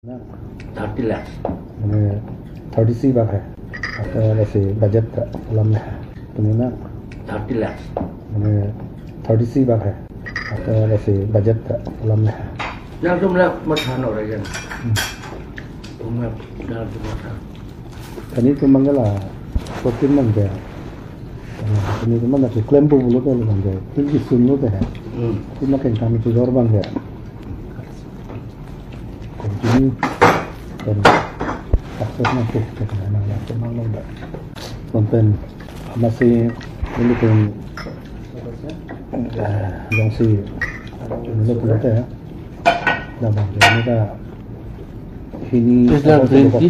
30 lakhs मैंने 30 बार है आपका वैसे बजट फिल्म है तो मैंने 30 lakhs मैंने 30 बार है आपका वैसे बजट फिल्म है yang tu makan orang kan rumah dah tu makan ini tu manggala protein mangga ini tu mana tu klaim pun boleh kalau mangga ini sunnu tu है itu makan kami tu dor mangga continue dan aksesnya tuh karena yang tenang lomba nonton masih ini pun yang si ini pun ada ya nah bang ini dah ini Islam green tea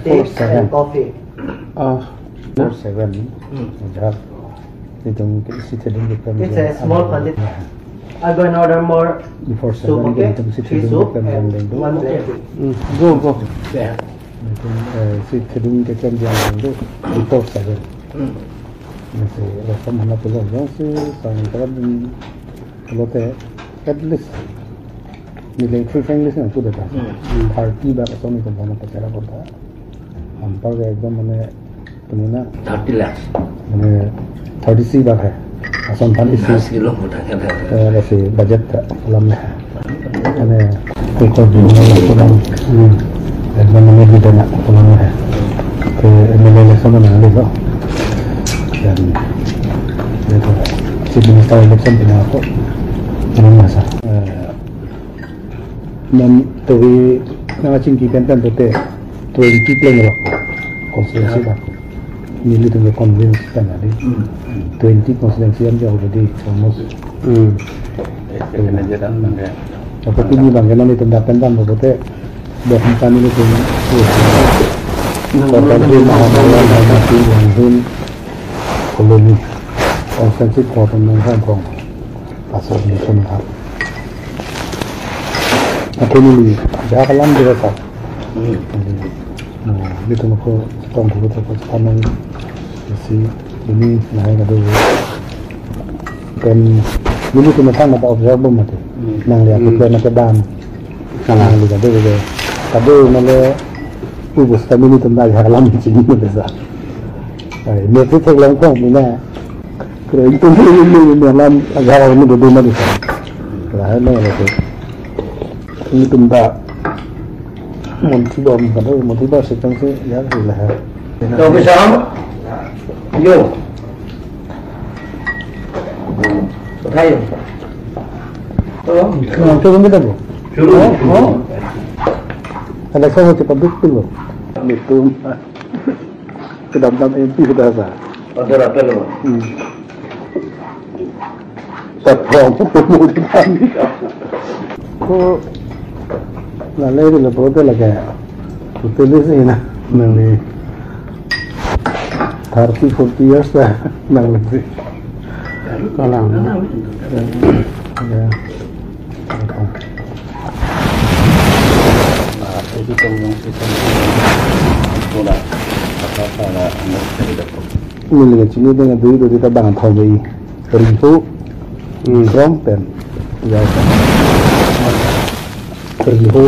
taste and coffee. 47 jab itu mungkin isi tadi It's a small quantity. I'm going to order more before soup, 7 okay? itu mesti 3 soup and 1 black tea. go yeah si tadi kita jangan itu before 7 masih rasa mana pula yang si sangat kalau teh at least nilai free English yang sudah dah party baru soalnya itu mana percaya pada hampir kayak itu mana punya 30 lakhs mana 30 baht है आसान था इसी 10 kilo mudah kan वैसे budget film है मैंने कोई दुनिया film dan mana kita nak film है तो MLA sama dengan itu dan itu si minister election punya apa ini masa dan tapi nama cingki kan tu 20 plan lah konstitusi lah nilai tu convince kan ada 20 konstitusi yang already almost dengan aja dan bangga apa tu ni bangga ni tindakan dan betul bahkan kami ni pun berbagai mahalan mati yang pun koloni konsensus kuatan Hong Kong asal ni semua aku ni dah kalam dia tak itu aku tunggu betul betul kamu si ini naik ada dan dulu tu macam ada observer mati nang lihat tu macam dan nang lihat tu juga tapi mana ubus kami ni tentang kalam sini besar ini tu terlalu kong mana kerana itu ni dalam agak ini berdua ni kerana itu ini tentang motivasi kan sih ya sudah kau bisa yo Tayo. Itu kan kita bu. Ada sama cepat betul loh. Itu kedap-kedap MP sudah sah. Ada apa lo? Terang mau ditanya. Kok lalu itu lepas lagi. Betul sih na. Nanti 30-40 years dah nanti. Kalau ya, itu tolong kita bola apa anda tidak ini lagi sini dengan duit kita bangun tahu ini beribu rom pen ya beribu